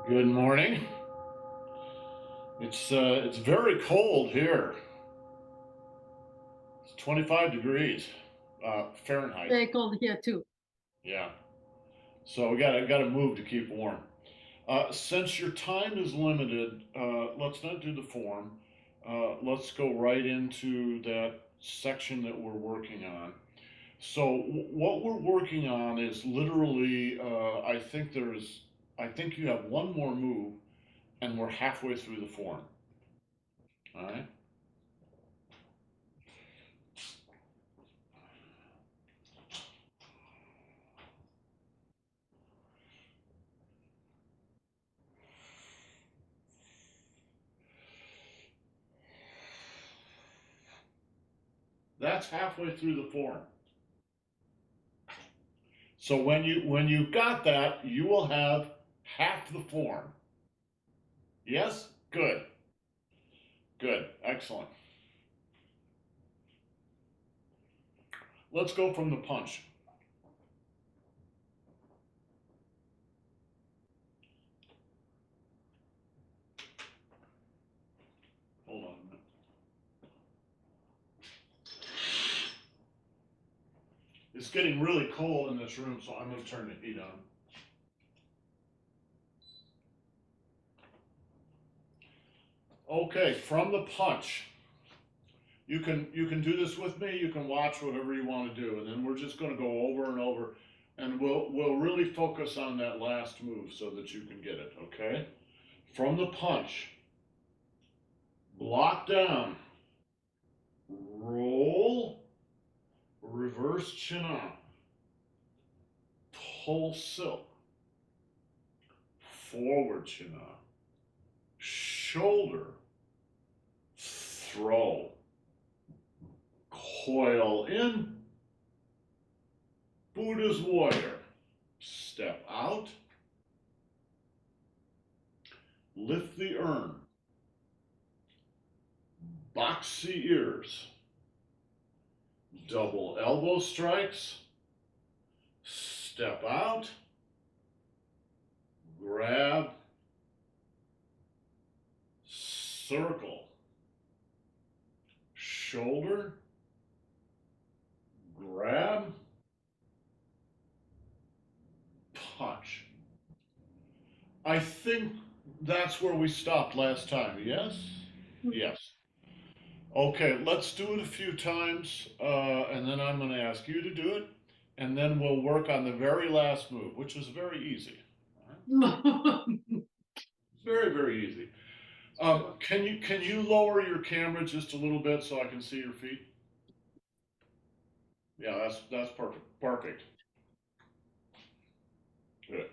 Good morning. It's very cold here. It's 25 degrees Fahrenheit. Very cold here too. Yeah. So we gotta move to keep warm. Since your time is limited, let's not do the form. Let's go right into that section that we're working on. So what we're working on is literally, I think you have one more move, and we're halfway through the form. All right. That's halfway through the form. So when you got that, you will have half the form. Yes? Good. Good. Excellent. Let's go from the punch. Hold on a minute. It's getting really cold in this room, so I'm going to turn the heat on. Okay, from the punch. You can do this with me. You can watch whatever you want to do, and then we're just going to go over and over, and we'll really focus on that last move so that you can get it. Okay, from the punch. Block down. Roll. Reverse chin up. Pull silk. Forward chin up. Shoulder. Throw. Coil in. Buddha's warrior. Step out. Lift the urn. Box the ears. Double elbow strikes. Step out. Grab. Circle. Shoulder. Grab. Punch. I think that's where we stopped last time. Yes? Yes. Okay, let's do it a few times, and then I'm going to ask you to do it, and then we'll work on the very last move, which is very easy. Very, very easy. Can you lower your camera just a little bit so I can see your feet? Yeah, that's perfect. Perfect. Good.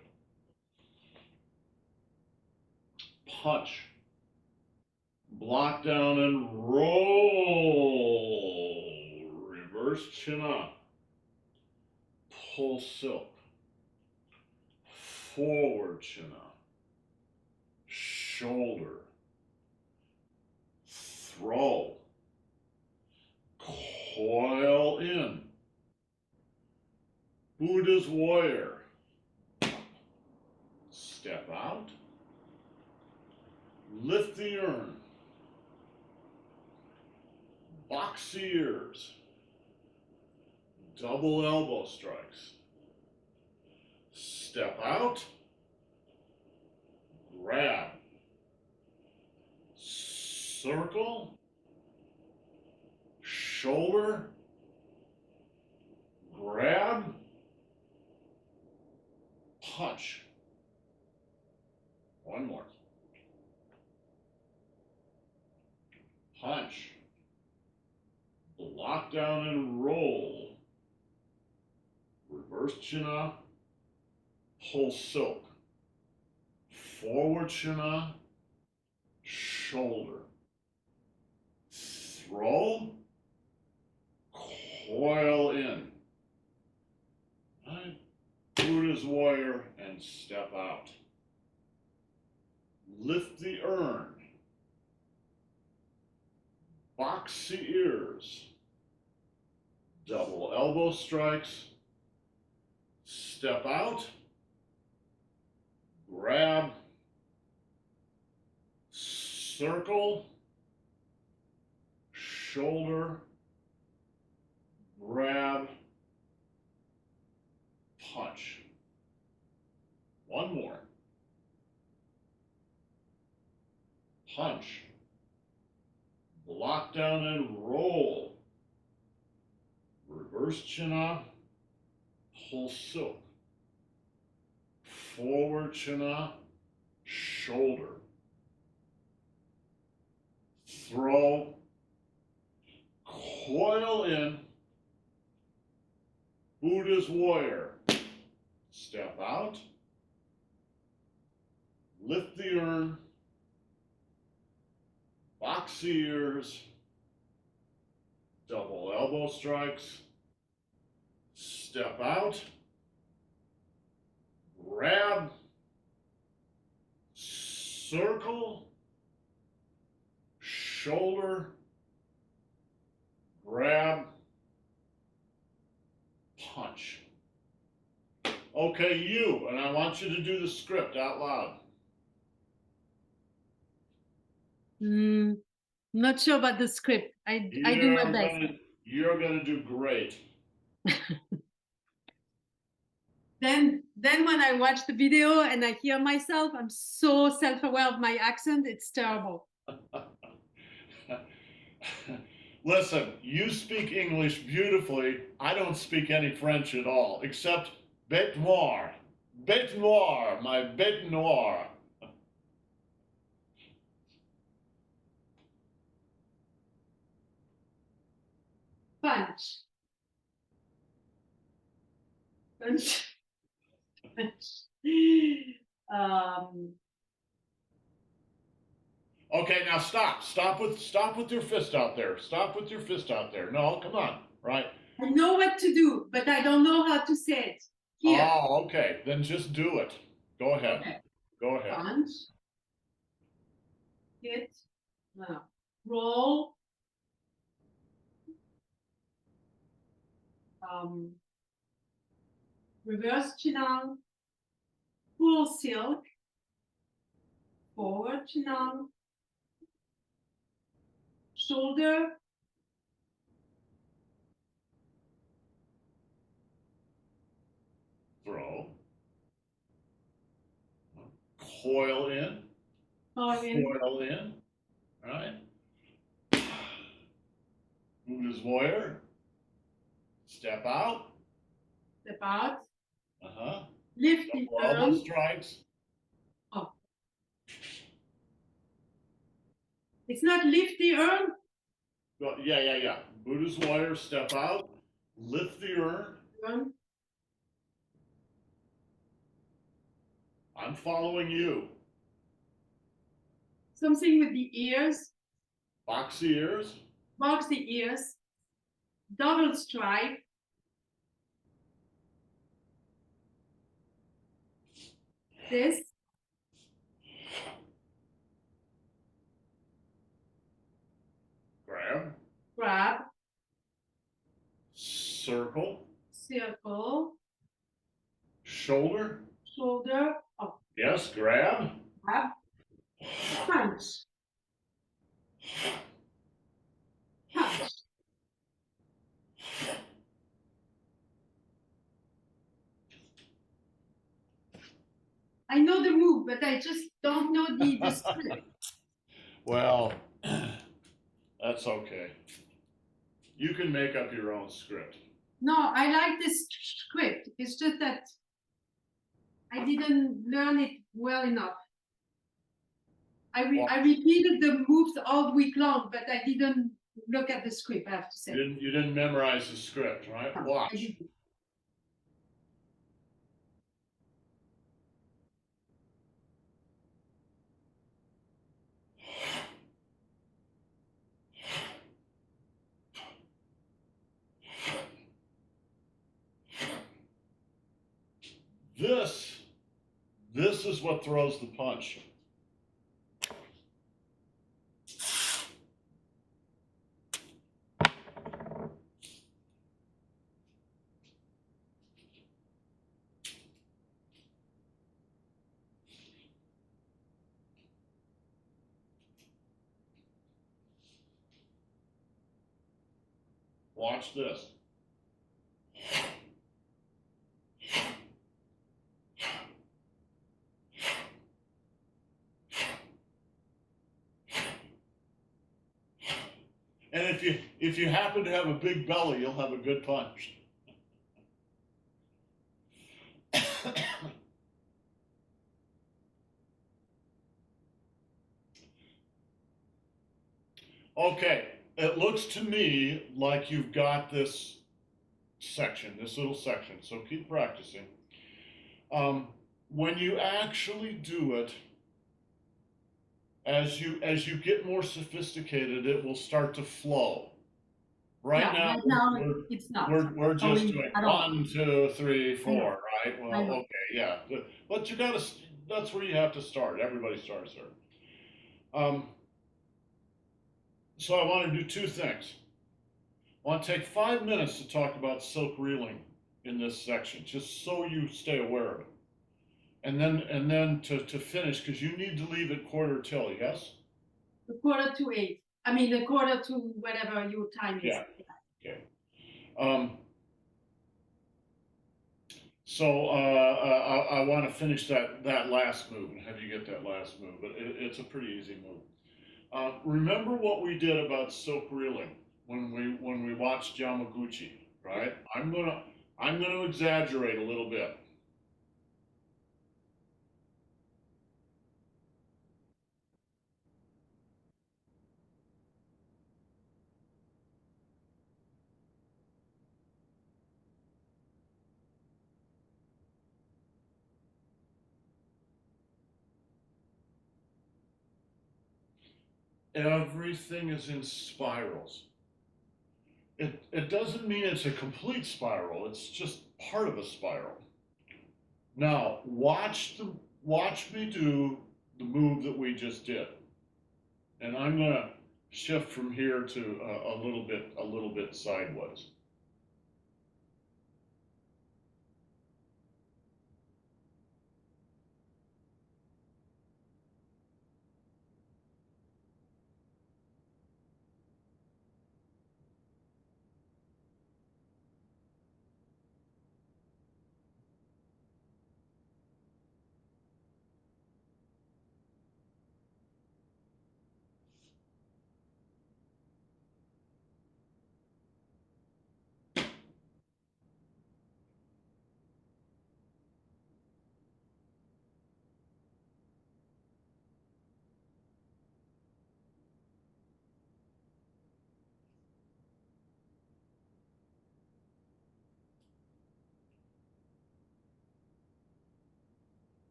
Punch. Block down and roll. Reverse chin up. Pull silk. Forward chin up. Shoulder. Throw. Coil in. Buddha's warrior. Step out. Lift the urn. Box the ears. Double elbow strikes. Step out. Grab. Circle. Shoulder. Grab. Punch. One more. Punch. Block down and roll. Reverse chin up. Pull silk. Forward chin up. Shoulder. Throw. Coil in. Right. Buddha's warrior and step out. Lift the urn. Box the ears. Double elbow strikes. Step out. Grab. circle, shoulder, grab, punch. One more. Punch. Block down and roll. Reverse chin up, pull silk. Forward chin up, shoulder. Throw, coil in, Buddha's warrior. Step out, lift the urn, box the ears, double elbow strikes, step out, grab, circle, shoulder, grab, punch. Okay, you, and I want you to do the script out loud. Not sure about the script. I do my best. You're gonna do great. Then when I watch the video and I hear myself, I'm so self-aware of my accent, it's terrible. Listen, you speak English beautifully. I don't speak any French at all, except bête noire. Bête noire, my bête noire. Punch. Punch. Okay, now stop. Stop with your fist out there. Stop with your fist out there. No, come on. Right. I know what to do, but I don't know how to say it. Here. Oh, okay. Then just do it. Go ahead. Okay. Go ahead. Punch. Hit. Roll. Reverse chin out. Pull silk. Forward chin out. Shoulder. Throw. Coil in. Coil in. All right. Buddha's warrior. Step out. Step out. Uh-huh. Lift the elbow arm. strikes. Oh. It's not lift the arm? Yeah. Buddha's warrior, step out. Lift the urn. I'm following you. Something with the ears. Box the ears. Box the ears. Double strike. This. Grab. Grab. Circle. Circle. Shoulder. Shoulder. Oh. Yes, grab. Grab. Punch. Punch. I know the move, but I just don't know the script. Well, that's okay. You can make up your own script. No, I like this script. It's just that I didn't learn it well enough. I repeated the moves all week long, but I didn't look at the script, I have to say. You didn't memorize the script, right? No, watch. This is what throws the punch. Watch this. And if you happen to have a big belly, you'll have a good punch. Okay, it looks to me like you've got this section, this little section, so keep practicing. When you actually do it, as you get more sophisticated, it will start to flow. Right now, Right now it's not. we're just doing At all. 1, 2, 3, 4, right? I Well, know. okay, yeah, but you gotta. That's where you have to start. Everybody starts there. So I want to do two things. I want to take 5 minutes to talk about silk reeling in this section, just so you stay aware of it. And then to finish, because you need to leave at 7:45, yes? A quarter to 8. I mean, a quarter to whatever your time is. Yeah. Okay. So I want to finish that last move and have you get that last move, but it's a pretty easy move. Remember what we did about silk reeling when we watched Yamaguchi, right? I'm gonna exaggerate a little bit. Everything is in spirals. It doesn't mean it's a complete spiral. It's just part of a spiral. Now watch me do the move that we just did, and I'm gonna shift from here to a little bit sideways.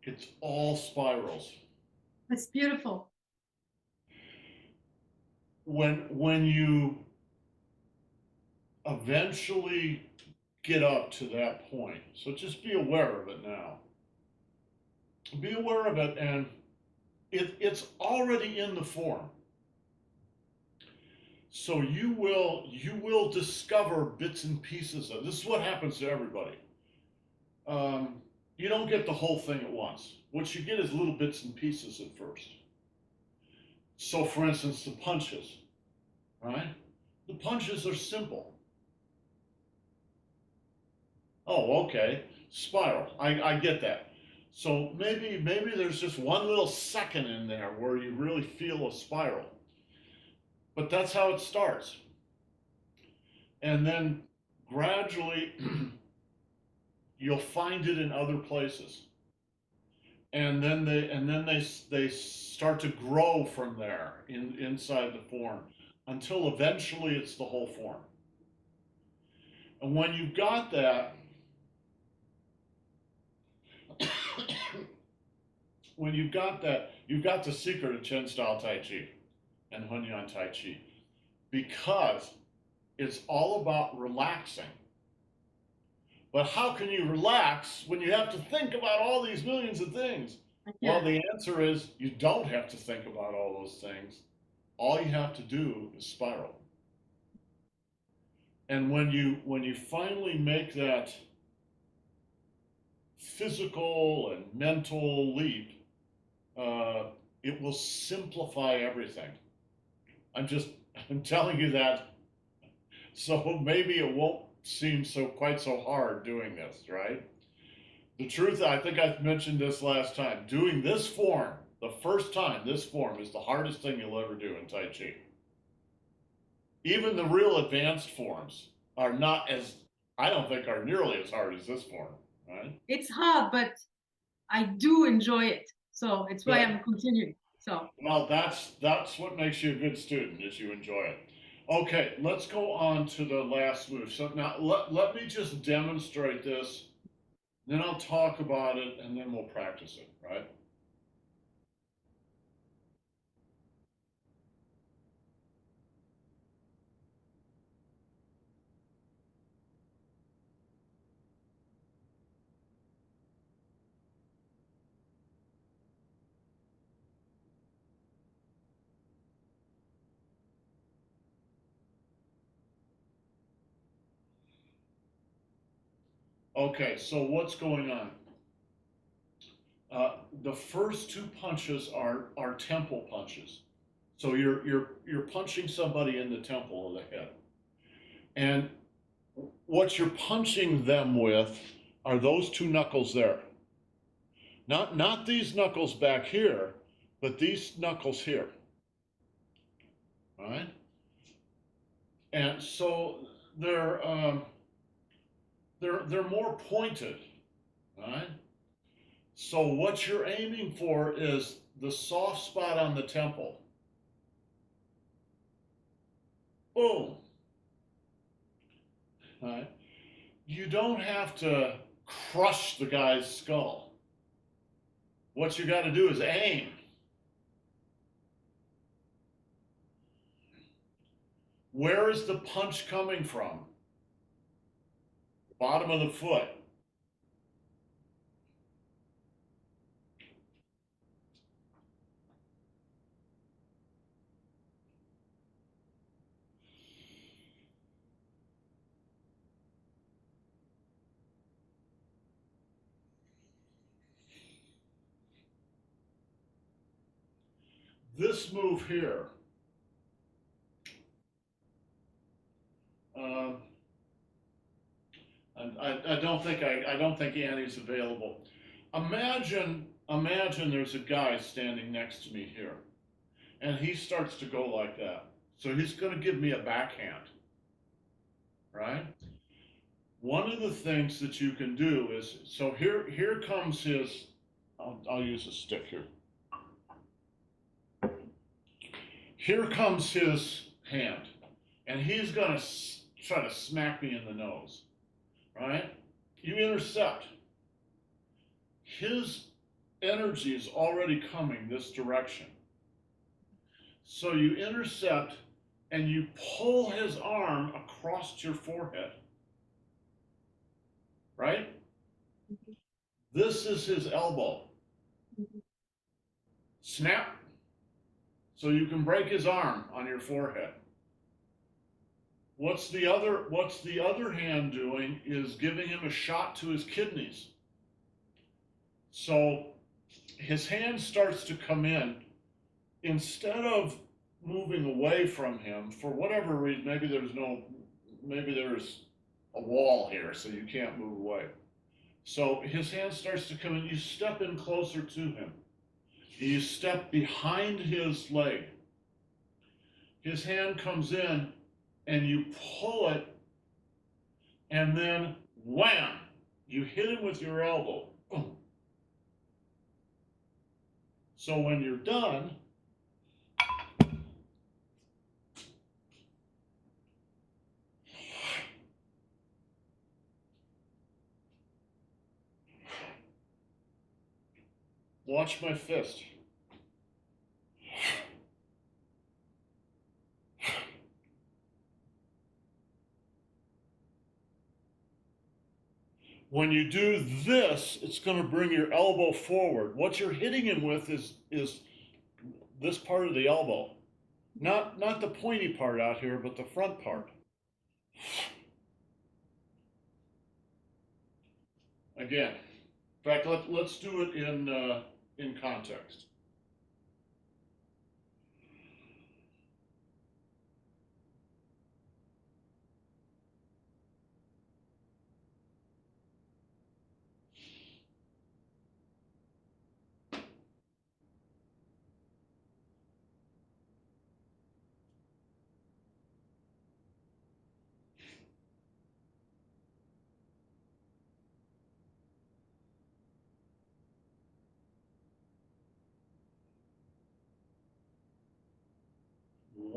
It's all spirals. It's beautiful. When you eventually get up to that point, so just be aware of it now. Be aware of it, and it's already in the form. So you will discover bits and pieces of this. Is what happens to everybody. You don't get the whole thing at once. What you get is little bits and pieces at first. So, for instance, the punches, right? The punches are simple. Oh, okay, spiral. I get that. So maybe there's just one little second in there where you really feel a spiral. But that's how it starts. And then gradually you'll find it in other places. And then they start to grow from there inside the form until eventually it's the whole form. And when you've got that, when you've got that, you've got the secret of Chen style Tai Chi and Hunyuan Tai Chi, because it's all about relaxing. But how can you relax when you have to think about all these millions of things? Yeah. Well, the answer is you don't have to think about all those things. All you have to do is spiral. And when you finally make that physical and mental leap, it will simplify everything. I'm telling you that so maybe it won't seem quite so hard doing this, right? The truth, I think I mentioned this last time, doing this form, the first time, this form is the hardest thing you'll ever do in Tai Chi. Even the real advanced forms are not as, I don't think, are nearly as hard as this form, right? It's hard, but I do enjoy it. So it's why Good. I'm continuing. So Well, that's what makes you a good student, is you enjoy it. Okay, let's go on to the last move. So now let me just demonstrate this, then I'll talk about it, and then we'll practice it, right? Okay, so what's going on? The first two punches are temple punches. So you're punching somebody in the temple of the head. And what you're punching them with are those two knuckles there. Not these knuckles back here, but these knuckles here. All right? And so they're they're more pointed. All right? So what you're aiming for is the soft spot on the temple. Boom. All right? You don't have to crush the guy's skull. What you got to do is aim. Where is the punch coming from? Bottom of the foot. This move here, um, I don't think Annie's available. Imagine there's a guy standing next to me here, and he starts to go like that. So he's going to give me a backhand, right? One of the things that you can do is, so here comes his. I'll use a stick here. Here comes his hand, and he's going to try to smack me in the nose, right? You intercept. His energy is already coming this direction. So you intercept and you pull his arm across your forehead, right? Mm-hmm. This is his elbow. Mm-hmm. Snap. So you can break his arm on your forehead. What's the other hand doing is giving him a shot to his kidneys. So his hand starts to come in. Instead of moving away from him for whatever reason, maybe there's a wall here so you can't move away. So his hand starts to come in. You step in closer to him. You step behind his leg. His hand comes in and you pull it, and then wham, you hit him with your elbow. Boom. So when you're done, watch my fist. When you do this, it's going to bring your elbow forward. What you're hitting him with is this part of the elbow. Not the pointy part out here, but the front part. Again, in fact, let's do it in context.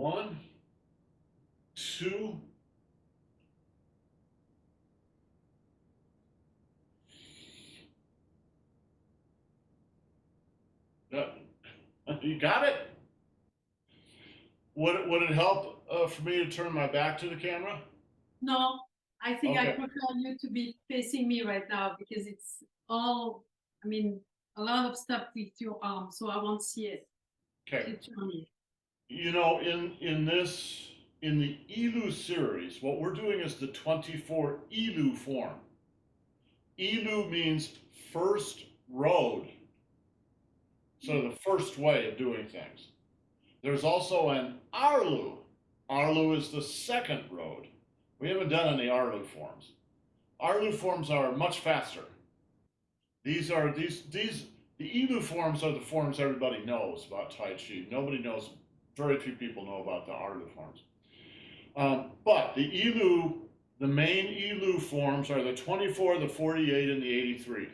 1, 2, you got it? Would it help for me to turn my back to the camera? No, I think I Okay. prefer you to be facing me right now because it's all, I mean, a lot of stuff with your arm, so I won't see it. Okay. It's on me. You know, in the YILU series, what we're doing is the 24 YILU form. YILU means first road. So the first way of doing things. There's also an ARLU. ARLU is the second road. We haven't done any ARLU forms. ARLU forms are much faster. These the YILU forms are the forms everybody knows about Tai Chi. Nobody knows, very few people know about the ARLU forms. But the main YILU forms are the 24, the 48, and the 83.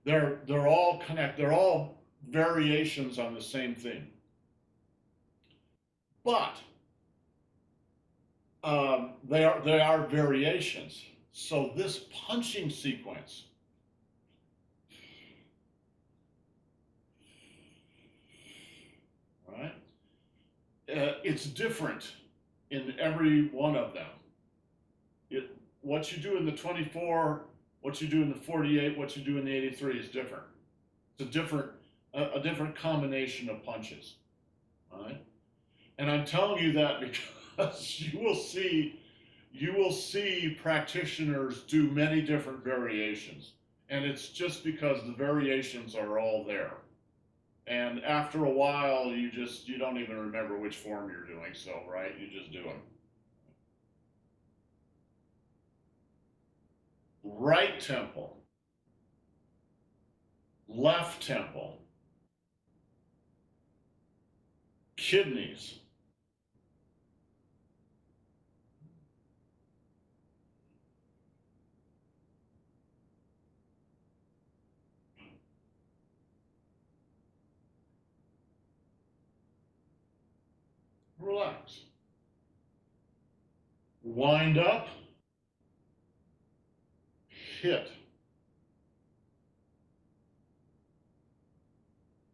They're all they're all variations on the same thing. But they are variations. So this punching sequence, right? It's different in every one of them. What you do in the 24, what you do in the 48, what you do in the 83 is different. It's a different combination of punches, right? And I'm telling you that because you will see practitioners do many different variations, and it's just because the variations are all there. And after a while, you don't even remember which form you're doing. So right, you just do them. Right temple, left temple, kidneys, relax. Wind up, hit,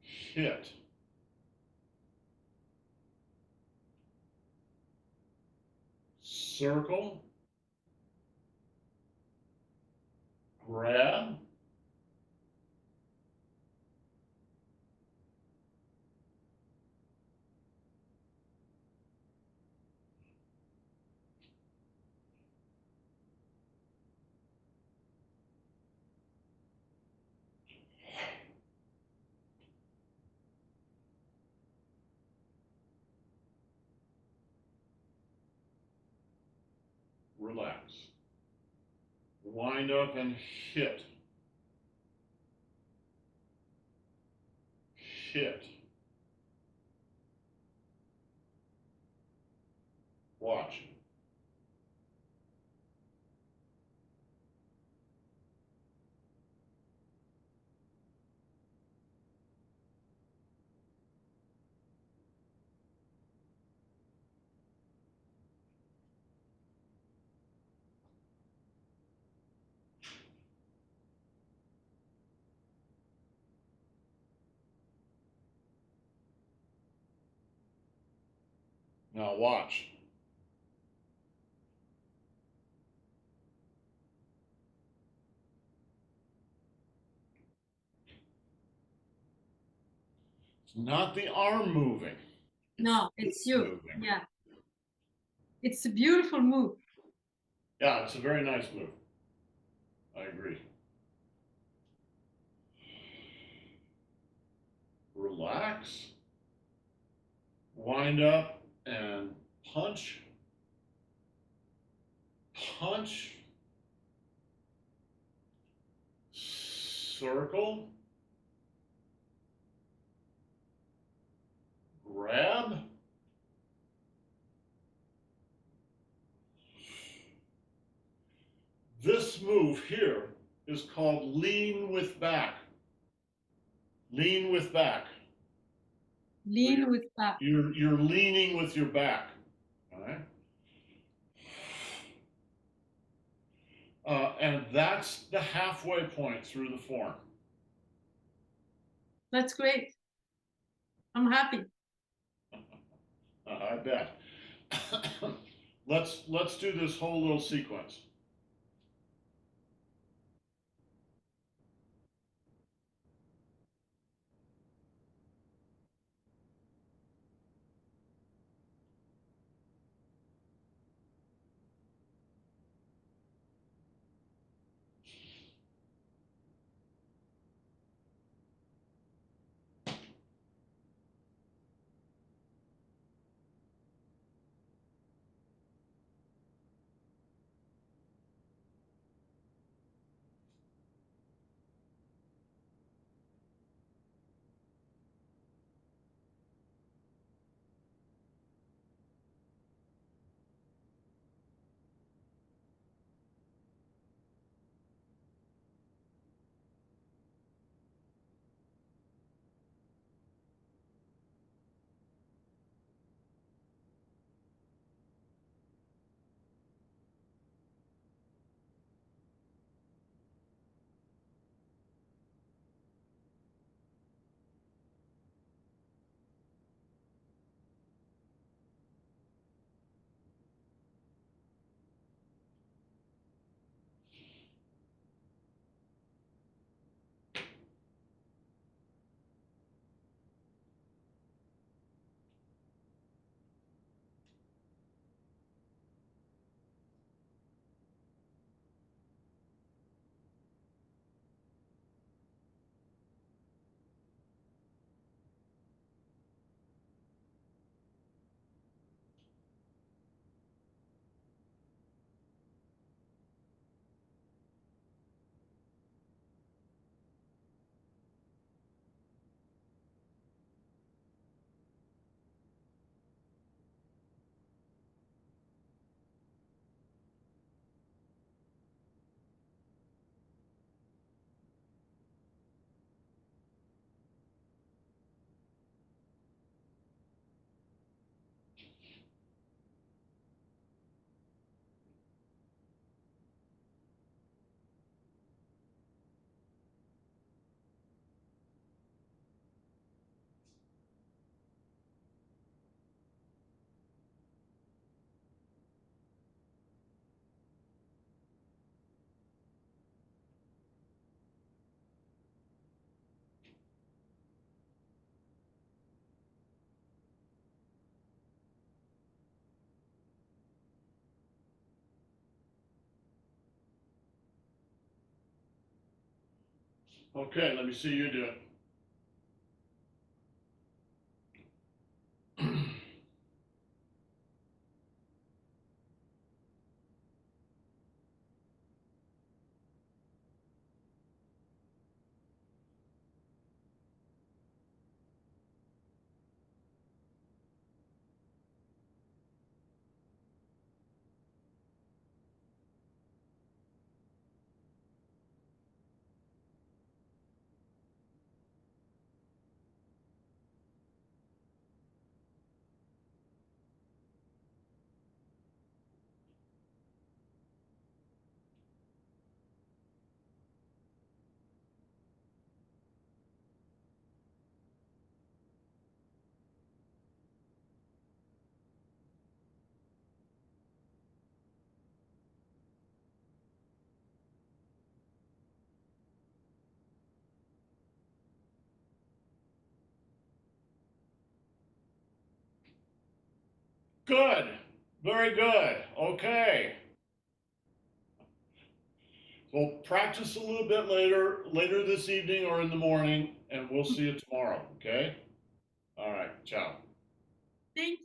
hit. Circle, grab, relax. Wind up and hit, hit. Watch. Now watch. It's not the arm moving. No, it's you. Moving. Yeah. It's a beautiful move. Yeah, it's a very nice move. I agree. Relax. Wind up and punch. Punch. Circle. Grab. This move here is called lean with back. Lean with back. Lean with back. You're leaning with your back. All right. And that's the halfway point through the form. That's great. I'm happy. I bet. Let's do this whole little sequence. Okay, let me see you do it. Good. Very good. Okay. We'll practice a little bit later this evening or in the morning, and we'll see you tomorrow. Okay? All right. Ciao. Thank